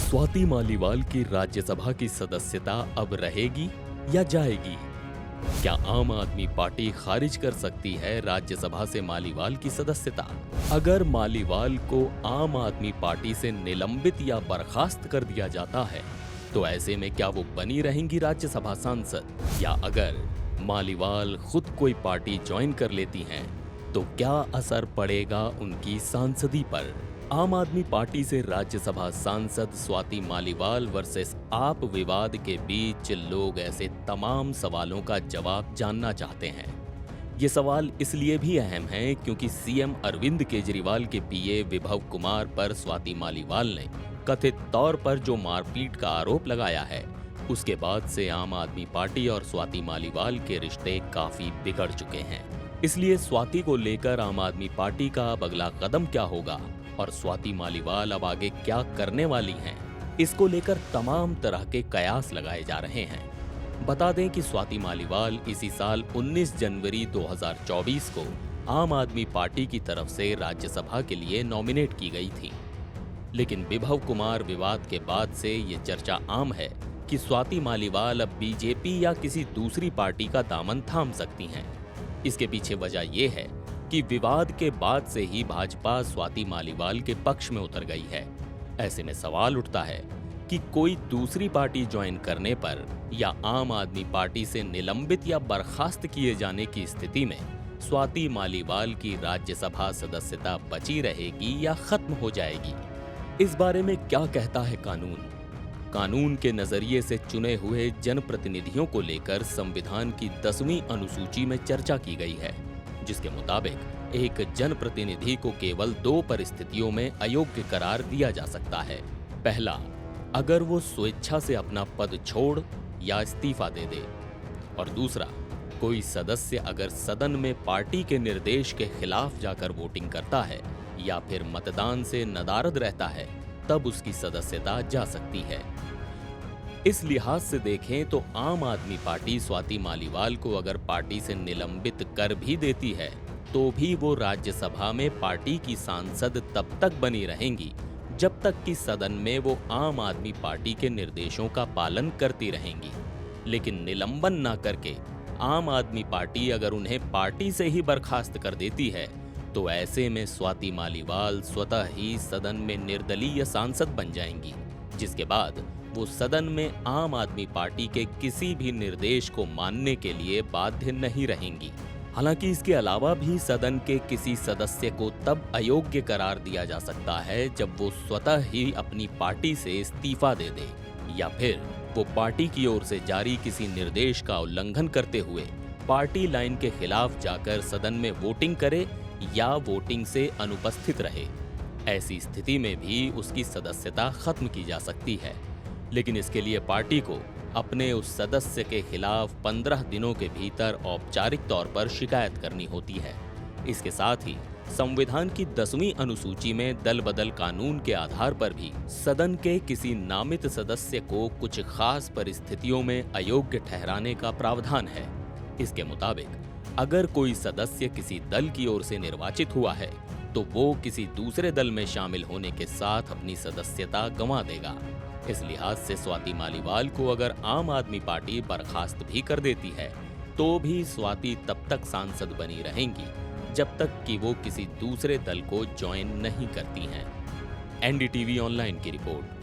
स्वाति मालीवाल की राज्यसभा की सदस्यता अब रहेगी या जाएगी? क्या आम आदमी पार्टी खारिज कर सकती है राज्यसभा से मालीवाल की सदस्यता? अगर मालीवाल को आम आदमी पार्टी से निलंबित या बर्खास्त कर दिया जाता है, तो ऐसे में क्या वो बनी रहेंगी राज्यसभा सांसद? या अगर मालीवाल खुद कोई पार्टी ज्वाइन कर लेती हैं, तो क्या असर पड़ेगा उनकी सांसदी पर? आम आदमी पार्टी से राज्यसभा सांसद स्वाति मालीवाल वर्सेस आप विवाद के बीच लोग ऐसे तमाम सवालों का जवाब जानना चाहते हैं। ये सवाल इसलिए भी अहम है क्योंकि सीएम अरविंद केजरीवाल के पीए विभव कुमार पर स्वाति मालीवाल ने कथित तौर पर जो मारपीट का आरोप लगाया है, उसके बाद से आम आदमी पार्टी और स्वाति मालीवाल के रिश्ते काफी बिगड़ चुके हैं। इसलिए स्वाति को लेकर आम आदमी पार्टी का अब अगला कदम क्या होगा और स्वाति मालीवाल अब आगे क्या करने वाली हैं, इसको लेकर तमाम तरह के कयास लगाए जा रहे हैं। बता दें कि स्वाति मालीवाल इसी साल 19 जनवरी 2024 को आम आदमी पार्टी की तरफ से राज्यसभा के लिए नॉमिनेट की गई थी। लेकिन विभव कुमार विवाद के बाद से ये चर्चा आम है कि स्वाति मालीवाल अब बीजेपी या किसी दूसरी पार्टी का दामन थाम सकती हैं। इसके पीछे वजह यह है कि विवाद के बाद से ही भाजपा स्वाति मालीवाल के पक्ष में उतर गई है। ऐसे में सवाल उठता है कि कोई दूसरी पार्टी ज्वाइन करने पर या आम आदमी पार्टी से निलंबित या बर्खास्त किए जाने की स्थिति में स्वाति मालीवाल की राज्यसभा सदस्यता बची रहेगी या खत्म हो जाएगी। इस बारे में क्या कहता है कानून? कानून के नजरिए से चुने हुए जनप्रतिनिधियों को लेकर संविधान की 10वीं अनुसूची में चर्चा की गई है, जिसके मुताबिक एक जनप्रतिनिधि को केवल 2 परिस्थितियों में अयोग्य करार दिया जा सकता है। पहला, अगर वो स्वेच्छा से अपना पद छोड़ या इस्तीफा दे दे, और दूसरा, कोई सदस्य अगर सदन में पार्टी के निर्देश के खिलाफ जाकर वोटिंग करता है या फिर मतदान से नदारद रहता है, तब उसकी सदस्यता जा सकती है। इस लिहाज से देखें तो आम आदमी पार्टी स्वाति मालीवाल को अगर पार्टी से निलंबित कर भी देती है, तो भी वो राज्यसभा में पार्टी की सांसद तब तक बनी रहेंगी जब तक कि सदन में वो आम आदमी पार्टी के निर्देशों का पालन करती रहेंगी। लेकिन निलंबन ना करके आम आदमी पार्टी अगर उन्हें पार्टी से ही बर्खास्त कर देती है, तो ऐसे में स्वाति मालीवाल स्वतः ही सदन में निर्दलीय सांसद बन जाएंगी, जिसके बाद वो सदन में आम आदमी पार्टी के किसी भी निर्देश को मानने के लिए बाध्य नहीं रहेंगी। हालांकि इसके अलावा भी सदन के किसी सदस्य को तब अयोग्य करार दिया जा सकता है जब वो स्वतः ही अपनी पार्टी से इस्तीफा दे दे या फिर वो पार्टी की ओर से जारी किसी निर्देश का उल्लंघन करते हुए पार्टी लाइन के खिलाफ जाकर सदन में वोटिंग करे या वोटिंग से अनुपस्थित रहे। ऐसी स्थिति में भी उसकी सदस्यता खत्म की जा सकती है, लेकिन इसके लिए पार्टी को अपने उस सदस्य के खिलाफ 15 दिनों के भीतर औपचारिक तौर पर शिकायत करनी होती है। इसके साथ ही संविधान की 10वीं अनुसूची में दल बदल कानून के आधार पर भी सदन के किसी नामित सदस्य को कुछ खास परिस्थितियों में अयोग्य ठहराने का प्रावधान है। इसके मुताबिक अगर कोई सदस्य किसी दल की ओर से निर्वाचित हुआ है, तो वो किसी दूसरे दल में शामिल होने के साथ अपनी सदस्यता गंवा देगा। इस लिहाज से स्वाति मालीवाल को अगर आम आदमी पार्टी बर्खास्त भी कर देती है, तो भी स्वाति तब तक सांसद बनी रहेंगी जब तक कि वो किसी दूसरे दल को ज्वाइन नहीं करती हैं। एनडीटीवी ऑनलाइन की रिपोर्ट।